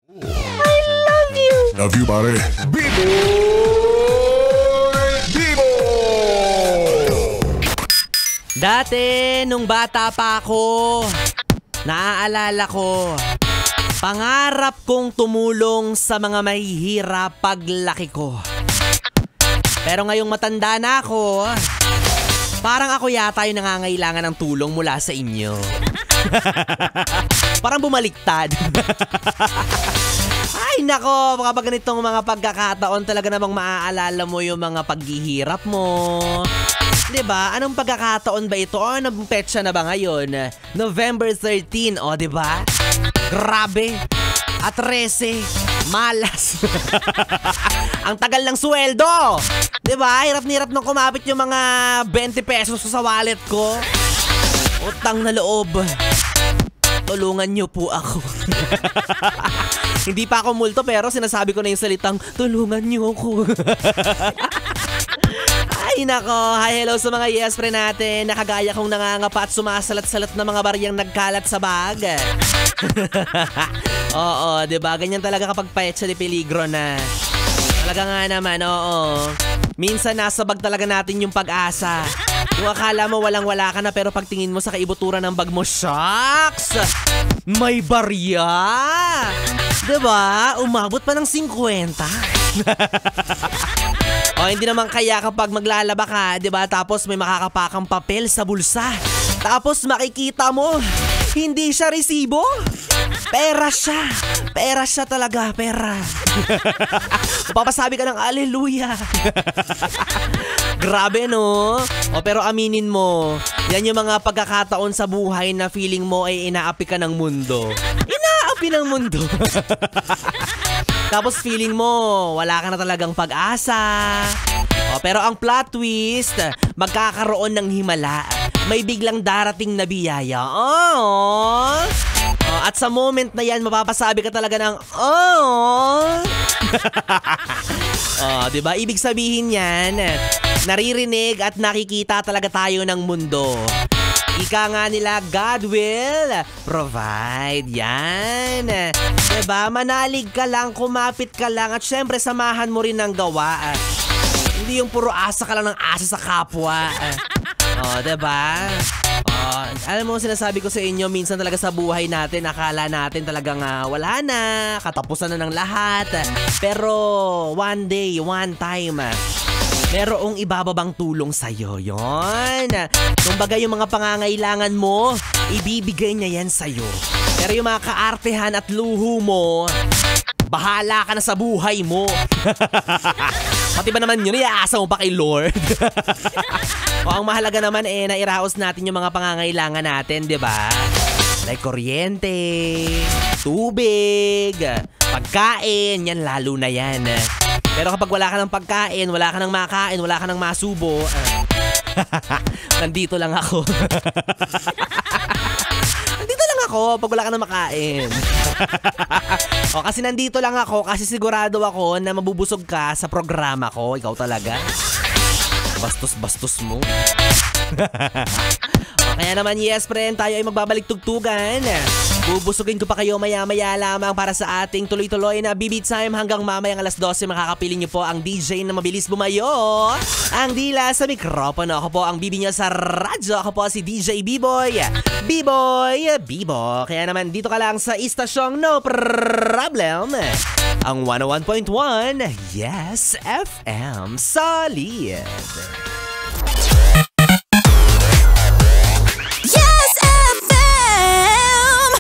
Love you, pare. Bibo! Dati, nung bata pa ako, naaalala ko, pangarap kong tumulong sa mga mahihirap paglaki ko. Pero ngayong matanda na ako, parang ako yata yung nangangailangan ng tulong mula sa inyo. Parang bumaliktad. Ay nako, kapag ganitong mga pagkakataon talaga namang maaalala mo yung mga paghihirap mo. 'Di ba? Anong pagkakataon ba ito? Anong petsa na ba ngayon? November 13, 'di ba? Grabe. At 13, malas. Ang tagal ng sweldo. 'Di ba? Hirap na hirap nang kumapit yung mga 20 pesos sa wallet ko. Utang na loob. Tulungan niyo po ako. Hindi pa ako multo pero sinasabi ko na yung salitang tulungan niyo ako. Ay nako, hi hello sa mga yes pre natin. Nakagaya kong nangangapa at sumasalat-salat na mga baryang nagkalat sa bag. Oo, diba? Ganyan talaga kapag petsa de peligro na. Talaga nga naman, oo. Minsan nasa bag talaga natin yung pag-asa. Kung akala mo walang-wala ka na pero pagtingin mo sa kaibuturan ng bag mo, shucks! May barya! Diba? Umabot pa ng 50. O hindi naman kaya kapag maglalaba ka, 'di ba? Tapos may makakapakang papel sa bulsa. Tapos makikita mo, hindi siya resibo. Pera siya. Pera siya talaga, pera. Papasabi ka ng hallelujah. Grabe no? O pero aminin mo, yan yung mga pagkakataon sa buhay na feeling mo ay inaapi ka ng mundo. Inaapi ng mundo. Tapos feeling mo, wala ka na talagang pag-asa. Pero ang plot twist, magkakaroon ng himala. May biglang darating na biyaya. At sa moment na yan, mapapasabi ka talaga ng diba? Ibig sabihin yan, naririnig at nakikita talaga tayo ng mundo. Ika nga nila, God will provide. Yan. Diba? Manalig ka lang, kumapit ka lang, at syempre samahan mo rin ng gawa. Hindi yung puro asa ka lang ng asa sa kapwa. Diba? Alam mo, sinasabi ko sa inyo, minsan talaga sa buhay natin, akala natin talagang wala na, katapusan na ng lahat. Pero one day, one time, merong ibababang tulong sa'yo. Yon. Kumbaga yung mga pangangailangan mo, ibibigay niya yan sa'yo. Pero yung mga kaartehan at luho mo, bahala ka na sa buhay mo. Pati ba naman yun, iaasa mo pa kay Lord? Ang mahalaga naman nairaos natin yung mga pangangailangan natin, di ba? Like kuryente, tubig, pagkain, yan lalo na yan. Pero kapag wala ka ng pagkain, wala ka ng makain, wala ka ng masubo, nandito lang ako. Nandito lang ako pag wala ka ng makain. Kasi nandito lang ako kasi sigurado ako na mabubusog ka sa programa ko. Ikaw talaga. Bastos-bastos mo. Kaya naman yes friend, tayo ay magbabalik tugtugan. Bubusugin ko pa kayo maya-maya lamang para sa ating tuloy-tuloy na BB Time hanggang mamayang alas 12. Makakapiling niyo po ang DJ na mabilis bumayo. Ang dila sa mikropono. Ako po ang BB niyo sa radyo. Ako po si DJ B-Boy. B-Boy, Bibo. Kaya naman dito ka lang sa istasyong no problem. Ang 101.1 Yes FM Solid.